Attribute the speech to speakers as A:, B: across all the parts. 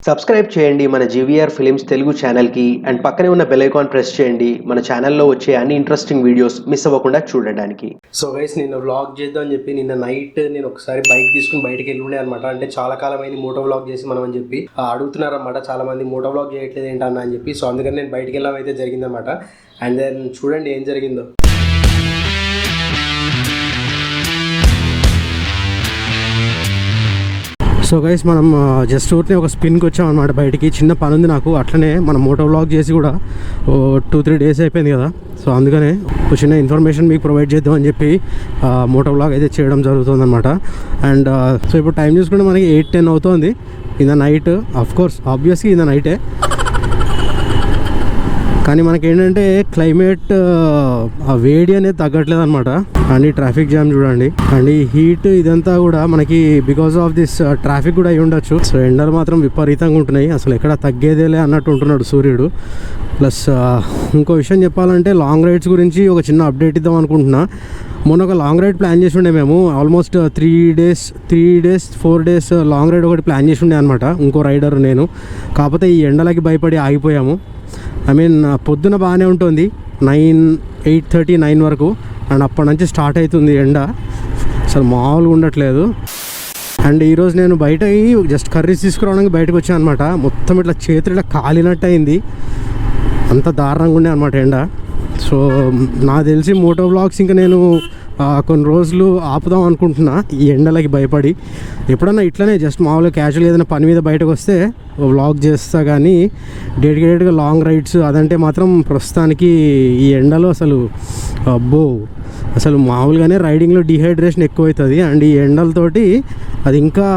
A: Subscribe చేయండి మన GVR films Telugu ఛానల్కి అండ్ పక్కనే ఉన్న బెల్ ఐకాన్ ప్రెస్ చేయండి మన ఛానల్లో వచ్చే అన్ని ఇంట్రెస్టింగ్ వీడియోస్ మిస్ అవ్వకుండా చూడడానికి.
B: సో గైస్ నిన్న వ్లాగ్ చేద్దాం అని చెప్పి నిన్న నైట్ నేను ఒకసారి బైక్ తీసుకుని బయటకు వెళ్ళి ఉండే అనమాట. అంటే చాలా కాలం అయింది మోటో వ్లాగ్ చేసి మనం అని చెప్పి అడుగుతున్నారు అనమాట చాలా మంది, మోటో వ్లాగ్ చేయట్లేదు ఏంటన్నా అని చెప్పి. సో అందుకని నేను బయటకు వెళ్ళడం అయితే జరిగిందనమాట. అండ్ దెన్ చూడండి ఏం జరిగిందో. సో గైస్ మనం జస్ట్ ఊరిని ఒక స్పిన్కి వచ్చామన్నమాట బయటికి. చిన్న పని ఉంది నాకు, అట్లనే మనం మోటో వ్లాగ్ చేసి కూడా 2-3 days అయిపోయింది కదా. సో అందుకనే ఒక చిన్న ఇన్ఫర్మేషన్ మీకు ప్రొవైడ్ చేద్దామని చెప్పి మోటో వ్లాగ్ అయితే చేయడం జరుగుతుంది అనమాట. అండ్ సో ఇప్పుడు టైం చూసుకుంటే మనకి 8-10 అవుతుంది in the night. Of course obviously in the నైటే, కానీ మనకి ఏంటంటే క్లైమేట్ ఆ వేడి అనేది తగ్గట్లేదు అనమాట. అండ్ ఈ ట్రాఫిక్ జామ్ చూడండి, అండ్ ఈ హీట్ ఇదంతా కూడా మనకి బికాస్ ఆఫ్ దిస్ ట్రాఫిక్ కూడా అయి ఉండొచ్చు. సో ఎండలు మాత్రం విపరీతంగా ఉంటున్నాయి, అసలు ఎక్కడ తగ్గేదేలే అన్నట్టు ఉంటున్నాడు సూర్యుడు. ప్లస్ ఇంకో విషయం చెప్పాలంటే లాంగ్ రైడ్స్ గురించి ఒక చిన్న అప్డేట్ ఇద్దాం అనుకుంటున్నా. మొన్న ఒక లాంగ్ రైడ్ ప్లాన్ చేసి ఉండే మేము, ఆల్మోస్ట్ 4 days లాంగ్ రైడ్ ఒకటి ప్లాన్ చేసి ఉండే అనమాట, ఇంకో రైడర్ నేను. కాకపోతే ఈ ఎండలకి భయపడి ఆగిపోయాము. ఐ మీన్ పొద్దున బాగానే ఉంటుంది 8:30-9 వరకు, అండ్ అప్పటి నుంచి స్టార్ట్ అవుతుంది ఎండ, అసలు మామూలుగా ఉండట్లేదు. అండ్ ఈరోజు నేను బయట జస్ట్ కర్రీస్ తీసుకురావడానికి బయటకు వచ్చాను అనమాట. మొత్తం ఇట్లా చేతులు ఇట్లా కాలినట్టు అయింది, అంత దారుణంగా ఉండే అనమాట ఎండ. సో నాకు తెలిసి మోటో వ్లాగ్స్ ఇంకా నేను కొన్ని రోజులు ఆపుదాం అనుకుంటున్నా ఈ ఎండలకి భయపడి. ఎప్పుడన్నా ఇట్లనే జస్ట్ మామూలుగా క్యాజువల్ ఏదైనా పని మీద బయటకు వస్తే వ్లాగ్ చేస్తా, కానీ డెడికేటెడ్గా లాంగ్ రైడ్స్ అదంటే మాత్రం ప్రస్తుతానికి ఈ ఎండలో అసలు మామూలుగానే రైడింగ్లో డిహైడ్రేషన్ ఎక్కువవుతుంది. అండ్ ఈ ఎండలతోటి అది ఇంకా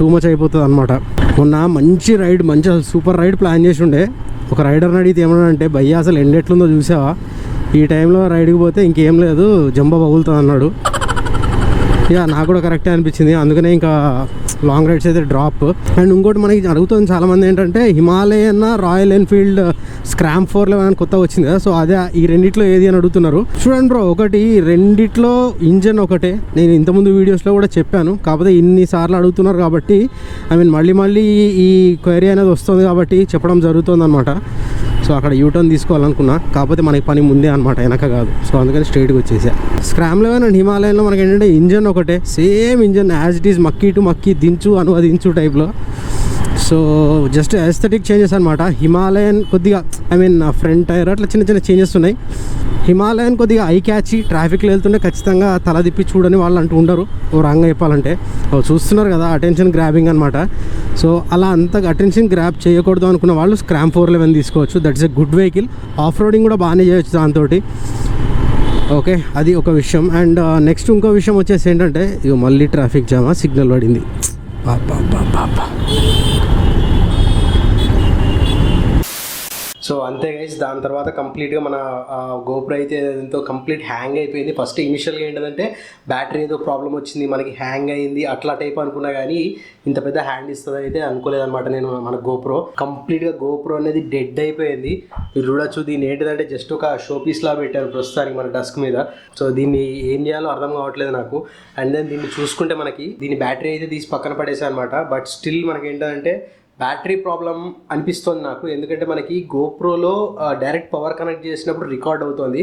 B: టూ మచ్ అయిపోతుంది అనమాట. మొన్న మంచి అసలు సూపర్ రైడ్ ప్లాన్ చేసి ఉండే. ఒక రైడర్ని అడిగితే ఏమన్నా అంటే, భయ్యా అసలు ఎండ ఎట్లుందో చూసావా, ఈ టైంలో రైడ్కి పోతే ఇంకేం లేదు జంబ పగులుతుంది అన్నాడు. ఇక నాకు కూడా కరెక్టే అనిపించింది, అందుకనే ఇంకా లాంగ్ రైడ్స్ అయితే డ్రాప్. అండ్ ఇంకోటి మనకి అడుగుతుంది చాలామంది ఏంటంటే, హిమాలయన్ రాయల్ ఎన్ఫీల్డ్ స్క్రామ్ 411 కొత్తగా వచ్చింది కదా, సో అదే ఈ రెండిట్లో ఏది అని అడుగుతున్నారు. చూడండి బ్రో, ఒకటి రెండిట్లో ఇంజన్ ఒకటే, నేను ఇంతకుముందు వీడియోస్లో కూడా చెప్పాను. కాకపోతే ఇన్నిసార్లు అడుగుతున్నారు కాబట్టి మళ్ళీ ఈ క్వైరీ అనేది వస్తుంది కాబట్టి చెప్పడం జరుగుతుంది అనమాట. సో అక్కడ యూటర్న్ తీసుకోవాలనుకున్నా, కాకపోతే మనకి పని ముందే అనమాట, వెనక కాదు. సో అందుకని స్ట్రైట్గా వచ్చేసా. స్క్రామ్ 11 అండ్ హిమాలయన్లో మనకి ఏంటంటే ఇంజన్ ఒకటే, same engine as it is, మక్కీ టు మక్కీ, దించు అనువదించు టైప్లో. సో జస్ట్ ఎస్థెటిక్ చేంజెస్ అనమాట. హిమాలయన్ కొద్దిగా ఫ్రంట్ టైర్ అట్లా చిన్న చేంజెస్ ఉన్నాయి. హిమాలయన్ కొద్దిగా ఐ క్యాచ్, ట్రాఫిక్లో వెళ్తుంటే ఖచ్చితంగా తల తిప్పి చూడని వాళ్ళు అంటూ ఉండరు, ఓ రంగా చెప్పాలంటే. చూస్తున్నారు కదా, అటెన్షన్ గ్రాబింగ్ అనమాట. సో అలా అంత అటెన్షన్ గ్రాబ్ చేయకూడదు అనుకున్న వాళ్ళు స్క్రామ్ 411 తీసుకోవచ్చు. That's a good vehicle. Off roading కూడా బాగానే చేయొచ్చు దాంతో. ఓకే, అది ఒక విషయం. అండ్ నెక్స్ట్ ఇంకో విషయం వచ్చేసి ఏంటంటే, ఇక మళ్ళీ ట్రాఫిక్ జామా, సిగ్నల్ పడింది. సో అంతే గైస్, దాని తర్వాత కంప్లీట్గా మన గోప్రో అయితే ఎంతో కంప్లీట్ హ్యాంగ్ అయిపోయింది. ఫస్ట్ ఇనిషియల్గా ఏంటంటే బ్యాటరీ ఏదో ప్రాబ్లం వచ్చింది, మనకి హ్యాంగ్ అయింది అట్లా టైప్ అనుకున్నా, కానీ ఇంత పెద్ద హ్యాండ్ ఇస్తుంది అయితే అనుకోలేదన్నమాట నేను. మన గోప్రో కంప్లీట్గా గోప్రో అనేది డెడ్ అయిపోయింది. మీరు చూడొచ్చు, దీన్ని ఏంటిదంటే జస్ట్ ఒక షో పీస్లా పెట్టారు ప్రస్తుతానికి మన డెస్క్ మీద. సో దీన్ని ఏం చేయాలో అర్థం కావట్లేదు నాకు. అండ్ దెన్ దీన్ని చూసుకుంటే మనకి దీని బ్యాటరీ అయితే తీసి పక్కన పడేసాను అనమాట. బట్ స్టిల్ మనకి ఏంటంటే బ్యాటరీ ప్రాబ్లం అనిపిస్తుంది నాకు, ఎందుకంటే మనకి గోప్రోలో డైరెక్ట్ పవర్ కనెక్ట్ చేసినప్పుడు రికార్డ్ అవుతుంది,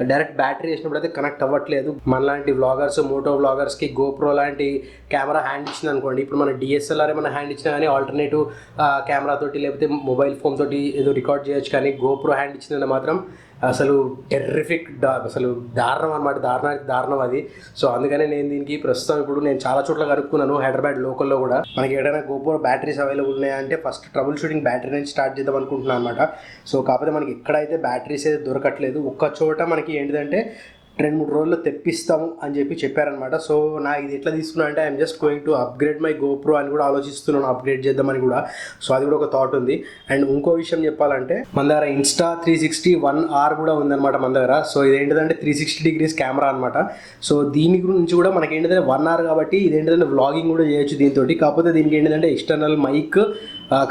B: డైరెక్ట్ బ్యాటరీ వేసినప్పుడు అయితే కనెక్ట్ అవ్వట్లేదు. మనలాంటి వ్లాగర్స్, మోటో వ్లాగర్స్కి గోప్రో లాంటి కెమెరా హ్యాండ్ ఇచ్చింది అనుకోండి, ఇప్పుడు మన DSLR ఏమైనా హ్యాండ్ ఇచ్చినా కానీ ఆల్టర్నేటివ్ కెమెరా తోటి లేకపోతే మొబైల్ ఫోన్ తోటి ఏదో రికార్డ్ చేయొచ్చు, కానీ గోప్రో హ్యాండ్ ఇచ్చిందంటే మాత్రం అసలు టెర్రిఫిక్, అసలు దారుణం అనమాట, దారుణం అది. సో అందుకనే నేను దీనికి ప్రస్తుతం ఇప్పుడు నేను చాలా చోట్ల కనుక్కున్నాను, హైదరాబాద్ లోకల్లో కూడా. మనకి ఏదైనా గోప్రో బ్యాటరీస్ అవైలబుల్ ఉన్నాయంటే ఫస్ట్ ట్రబుల్ షూటింగ్ బ్యాటరీ నుంచి స్టార్ట్ చేద్దాం అనుకుంటున్నాను అనమాట. సో కాకపోతే మనకి ఎక్కడైతే బ్యాటరీస్ అయితే దొరకట్లేదు, ఒక్క చోట మనకి ఏంటిదంటే 2-3 రోజుల్లో తెప్పిస్తాము అని చెప్పారనమాట. సో నా ఇది ఎట్లా తీసుకున్నా అంటే, I'm just going to upgrade my GoPro అని కూడా ఆలోచిస్తున్నాను, అప్గ్రేడ్ చేద్దామని కూడా. సో అది కూడా ఒక థాట్ ఉంది. అండ్ ఇంకో విషయం చెప్పాలంటే, మన దగ్గర ఇన్స్టా 360 1R కూడా ఉందన్నమాట మన దగ్గర. సో ఇదేంటిదంటే 360 degrees కెమెరా అనమాట. సో దీని గురించి కూడా మనకి ఏంటంటే 1R కాబట్టి ఇదేంటిదంటే వ్లాగింగ్ కూడా చేయొచ్చు దీంతో. కాకపోతే దీనికి ఏంటంటే ఎక్స్టర్నల్ మైక్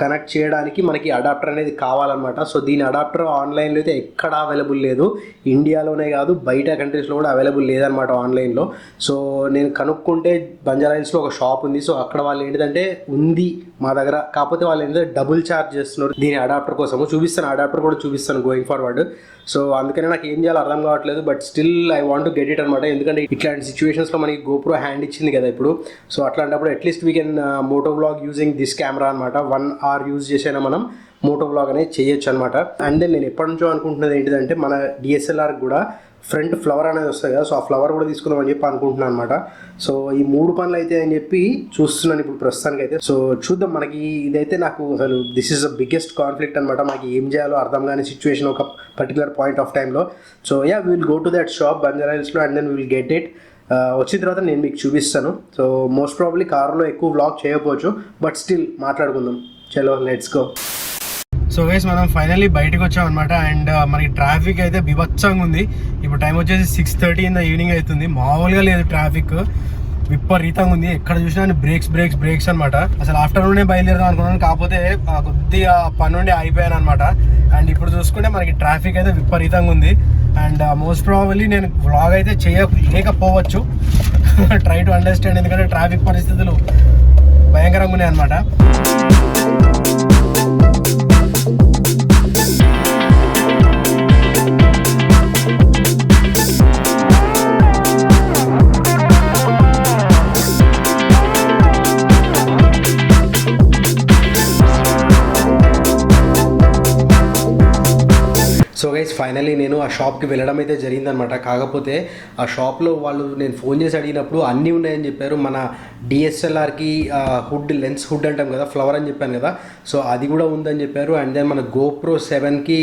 B: కనెక్ట్ చేయడానికి మనకి అడాప్టర్ అనేది కావాలన్నమాట. సో దీని అడాప్టర్ ఆన్లైన్లో అయితే ఎక్కడ అవైలబుల్ లేదు, ఇండియాలోనే కాదు బయట కంట్రీస్లో కూడా అవైలబుల్ లేదనమాట ఆన్లైన్లో. సో నేను కనుక్కుంటే బంజారాహిల్స్లో ఒక షాప్ ఉంది. సో అక్కడ వాళ్ళు ఏంటంటే ఉంది మా దగ్గర, కాకపోతే వాళ్ళు ఏంటంటే డబుల్ ఛార్జ్ చేస్తున్నారు దీని అడాప్టర్ కోసము. చూపిస్తాను, అడాప్టర్ కూడా చూపిస్తాను గోయింగ్ ఫార్వర్డ్. సో అందుకనే నాకు ఏం చేయాలో అర్థం కావట్లేదు, but still I want to get it అనమాట. ఎందుకంటే ఇట్లాంటి సిచ్యువేషన్స్లో మనకి GoPro హ్యాండ్ ఇచ్చింది కదా ఇప్పుడు. సో అట్లాంటప్పుడు at least we can motovlog using this camera అనమాట. 1 hour యూజ్ చేసైనా మనం మోటోవ్లాగ్ అనేది చేయొచ్చు అనమాట. అండ్ దెన్ నేను ఎప్పటి నుంచో అనుకుంటున్నది ఏంటిదంటే మన DSLR కూడా ఫ్రంట్ ఫ్లవర్ అనేది వస్తుంది కదా, సో ఆ ఫ్లవర్ కూడా తీసుకుందాం అని చెప్పి అనుకుంటున్నాను అనమాట. సో ఈ 3 పనులు అయితే అని చెప్పి చూస్తున్నాను ఇప్పుడు ప్రస్తుతానికి అయితే. సో చూద్దాం, మనకి ఇదైతే నాకు అసలు this is the biggest conflict అనమాట. మనకి ఏం చేయాలో అర్థం కాని సిచ్యువేషన్ ఒక పర్టికులర్ పాయింట్ ఆఫ్ టైంలో. So ya, we will go to that shop బంజారాహిల్స్లో and then we will get it. వచ్చిన తర్వాత నేను మీకు చూపిస్తాను. సో మోస్ట్ ప్రాబ్లీ కార్లో ఎక్కువ వ్లాగ్ చేయకపోవచ్చు, బట్ స్టిల్ మాట్లాడుకుందాం. చలో లెట్స్ గో. సో గైస్ మనం ఫైనల్లీ బయటకు వచ్చాం అనమాట. అండ్ మనకి ట్రాఫిక్ అయితే బీభత్సంగా ఉంది. ఇప్పుడు టైం వచ్చేసి 6:30 in the evening అవుతుంది. మామూలుగా లేదు ట్రాఫిక్, విపరీతంగా ఉంది. ఎక్కడ చూసినా బ్రేక్స్ అనమాట. అసలు ఆఫ్టర్నూనే బయలుదేరదాం అనుకున్నాను, కాకపోతే కొద్దిగా పని నుండి అయిపోయాను అనమాట. అండ్ ఇప్పుడు చూసుకుంటే మనకి ట్రాఫిక్ అయితే విపరీతంగా ఉంది. అండ్ మోస్ట్ ప్రాబబ్లీ నేను వ్లాగ్ అయితే చేయలేకపోవచ్చు. ట్రై టు అండర్స్టాండ్, ఎందుకంటే ట్రాఫిక్ పరిస్థితులు భయంకరంగా ఉన్నాయి అనమాట. సో గైస్ ఫైనల్లీ నేను ఆ షాప్కి వెళ్ళడం అయితే జరిగిందనమాట. కాకపోతే ఆ షాప్లో వాళ్ళు నేను ఫోన్ చేసి అడిగినప్పుడు అన్నీ ఉన్నాయని చెప్పారు. మన DSLRకి హుడ్, లెన్స్ హుడ్ అంటాం కదా, ఫ్లవర్ అని చెప్పాను కదా, సో అది కూడా ఉందని చెప్పారు. అండ్ దెన్ మన GoPro 7కి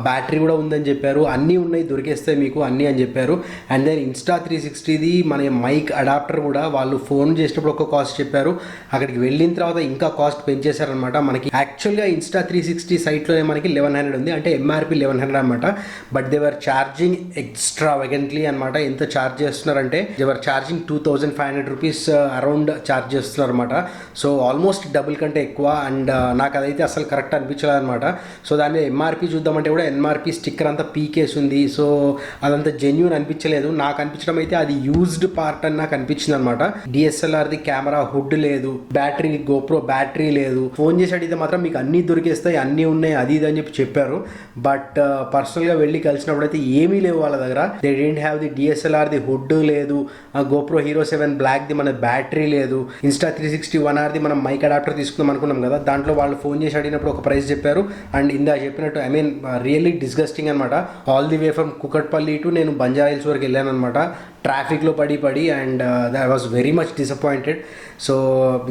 B: బ్యాటరీ కూడా ఉందని చెప్పారు. అన్నీ ఉన్నాయి, దొరికేస్తాయి మీకు అన్నీ అని చెప్పారు. అండ్ దెన్ Insta360ది మన మైక్ అడాప్టర్ కూడా వాళ్ళు ఫోన్ చేసినప్పుడు ఒక కాస్ట్ చెప్పారు, అక్కడికి వెళ్ళిన తర్వాత ఇంకా కాస్ట్ పెంచేశారనమాట. మనకి యాక్చువల్గా Insta360 సైట్లోనే మనకి 1100 ఉంది, అంటే MRP 1100 అనమాట. But they were charging extravagantly అనమాట. ఎంత ఛార్జ్ చేస్తున్నారంటే they were charging 2500 rupees around charge చేస్తున్నారు అనమాట. సో ఆల్మోస్ట్ డబుల్ కంటే ఎక్కువ. అండ్ నాకు అదైతే అసలు కరెక్ట్ అనిపించలేదు అనమాట. సో దాన్ని MRP చూద్దామంటే కూడా MRP స్టిక్కర్ అంతా పీకేసి ఉంది. సో అదంతా జెన్యూన్ అనిపించలేదు. నాకు అనిపించడం అయితే అది యూజ్డ్ పార్ట్ అని నాకు అనిపించింది అనమాట. DSLRది కెమెరా హుడ్ లేదు, బ్యాటరీ GoPro బ్యాటరీ లేదు. ఫోన్ చేసి అడిగితే మాత్రం మీకు అన్నీ దొరికేస్తాయి, అన్నీ ఉన్నాయి, అది ఇది అని చెప్పారు. బట్ పర్సనల్గా వెళ్ళి కలిసినప్పుడు అయితే ఏమీ లేవు వాళ్ళ దగ్గర. దే డెంట్ హ్యావ్ ది DSLRది హుడ్ లేదు, GoPro Hero 7 బ్లాక్ది మన బ్యాటరీ లేదు, Insta360 1 hourది మనం మైక్ అడాప్టర్ తీసుకుందాం అనుకున్నాం కదా, దాంట్లో వాళ్ళు ఫోన్ చేసి అడిగినప్పుడు ఒక ప్రైస్ చెప్పారు. అండ్ ఇందా చెప్పినట్టు ఐ మీన్ రియల్లీ డిస్గస్టింగ్ అనమాట. All the way from Kukatpally to నేను బంజారాహిల్స్ వరకు వెళ్ళాను అనమాట ట్రాఫిక్లో పడి. And I was very much disappointed. So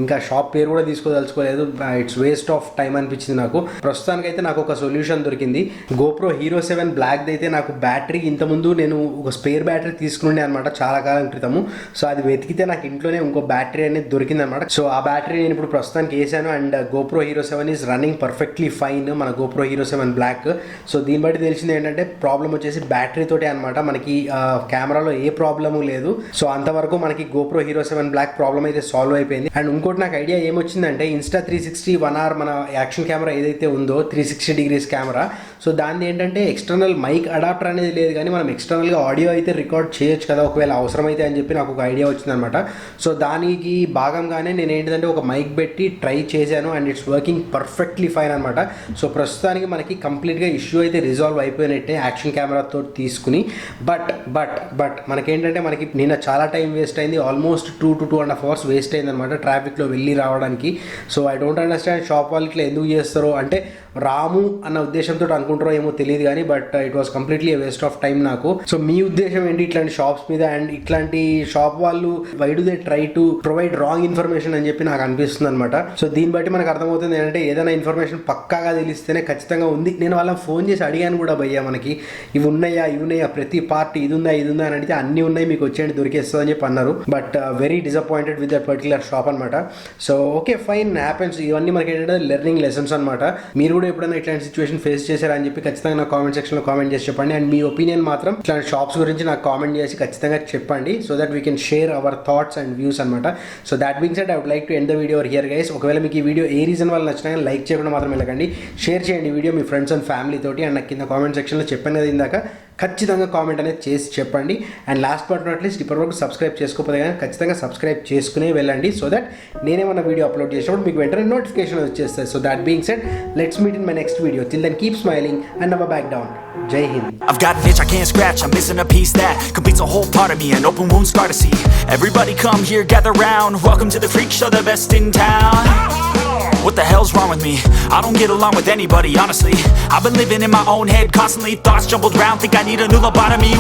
B: ఇంకా షాప్ పేరు కూడా తీసుకోదలుచుకోలేదు, ఇట్స్ వేస్ట్ ఆఫ్ టైం అనిపించింది నాకు. ప్రస్తుతానికైతే నాకు ఒక సొల్యూషన్ దొరికింది. GoPro Hero 7 బ్లాక్ది అయితే నాకు బ్యాటరీ ఇంతకుముందు నేను ఒక స్పేర్ బ్యాటరీ తీసుకునే అనమాట చాలా కాలం క్రితము. సో అది వెతికితే నాకు ఇంట్లోనే ఇంకో బ్యాటరీ అనేది దొరికింది అనమాట. సో ఆ బ్యాటరీ నేను ఇప్పుడు ప్రస్తుతానికి వేసాను. And GoPro Hero 7 is running perfectly fine, మన GoPro Hero 7 బ్లాక్. సో దీన్ని బట్టి తెలిసింది ఏంటంటే ప్రాబ్లం వచ్చేసి బ్యాటరీ తోటే అనమాట, మనకి కెమెరాలో ఏ ప్రాబ్లము లేదు. సో అంతవరకు మనకి GoPro Hero 7 బ్లాక్ ప్రాబ్లం అయితే సాల్వ్ అయిపోయింది. అండ్ ఇంకోటి నాకు ఐడియా ఏమొచ్చిందంటే Insta360 1 hour మన యాక్షన్ కెమెరా ఏదైతే ఉందో 360 degrees కెమెరా, సో దాన్ని ఏంటంటే ఎక్స్టర్నల్ మైక్ అడాప్టర్ అనేది లేదు, కానీ మనం ఎక్స్టర్నల్గా ఆడియో అయితే రికార్డ్ చేయొచ్చు కదా ఒకవేళ అవసరమైతే అని చెప్పి నాకు ఒక ఐడియా వచ్చిందనమాట. సో దానికి భాగంగానే నేను ఏంటంటే ఒక మైక్ పెట్టి ట్రై చేశాను and it's working perfectly fine అనమాట. సో ప్రస్తుతానికి మనకి కంప్లీట్గా ఇష్యూ అయితే రిజాల్వ్ అయిపోయినట్టే యాక్షన్ కెమెరాతో తీసుకుని. బట్ మనకేంటంటే మనకి నిన్న చాలా టైం వేస్ట్ అయింది, ఆల్మోస్ట్ 2 to 2.5 hours వేస్ట్ అయింది అనమాట ట్రాఫిక్లో వెళ్ళి రావడానికి. So I don't understand shop వాళ్ళు ఇట్లా ఎందుకు చేస్తారో, అంటే రాము అన్న ఉద్దేశంతో అనుకుంటారో ఏమో తెలియదు కానీ, but it was completely waste of time నాకు. సో మీ ఉద్దేశం ఏంటి ఇట్లాంటి షాప్స్ మీద? అండ్ ఇట్లాంటి షాప్ వాళ్ళు why do they try to provide wrong information అని చెప్పి నాకు అనిపిస్తుంది అనమాట. సో దీన్ని బట్టి మనకు అర్థమవుతుంది ఏంటంటే ఏదైనా ఇన్ఫర్మేషన్ పక్కాగా తెలిస్తేనే ఖచ్చితంగా ఉంది. నేను వాళ్ళని ఫోన్ చేసి అడిగాను కూడా, భయ్యా మనకి ఇవి ఉన్నాయా ప్రతి పార్ట్ ఇది ఉందా అని అడిగితే అన్ని ఉన్నాయి, మీకు వచ్చేయండి దొరికేస్తుంది అని చెప్పి అన్నారు. But very disappointed with that particular shop అనమాట. So okay fine, happens. ఇవన్నీ మనకి ఏంటంటే లెర్నింగ్ లెసన్స్ అనమాట. మీరు కూడా ఎప్పుడైనా ఇట్లాంటి సిచ్యువేషన్ ఫేస్ చేశారని అని చెప్పి ఖచ్చితంగా నా కామెంట్ సెక్షన్లో కామెంట్ చేసి చెప్పండి. అండ్ మీ ఒపీనియన్ మాత్రం ఇట్లాంటి షాప్స్ గురించి నాకు కామెంట్ చేసి ఖచ్చితంగా చెప్పండి, so that we can share our thoughts and views అనమాట. So that being said, I would like to end the video here guys. ఒకవేళ మీకు ఈ వీడియో ఏ రీజన్ వల్ల నచ్చినా లైక్ చేయకుండా మాత్రం వెళ్ళకండి, షేర్ చేయండి video me friends and family తోటి. అండ్ నాకు కింద కామెంట్ సెక్షన్లో చెప్పాను కదా ఇందాక, ఖచ్చితంగా కామెంట్ అనేది చేసి చెప్పండి. And last but not least ఇప్పటివరకు సబ్స్క్రైబ్ చేసుకోకపోతే కానీ ఖచ్చితంగా సబ్స్క్రైబ్ చేసుకునే వెళ్ళండి, సో దట్ నేనేమన్నా వీడియో అప్లోడ్ చేసినప్పుడు మీకు వెంటనే నోటిఫికేషన్ వచ్చేస్తుంది. So that being said, let's meet in my next video. Till then keep smiling and never back down. Jai Hind.
C: I've got an itch I can't scratch, I'm missing a piece that completes a whole part of me, an open wound scar to see. Everybody come here, gather round, welcome to the freak show, the best in town. What the hell's wrong with me? I don't get along with anybody, honestly. I've been living in my own head constantly, thoughts jumbled round, think I need a new lobotomy.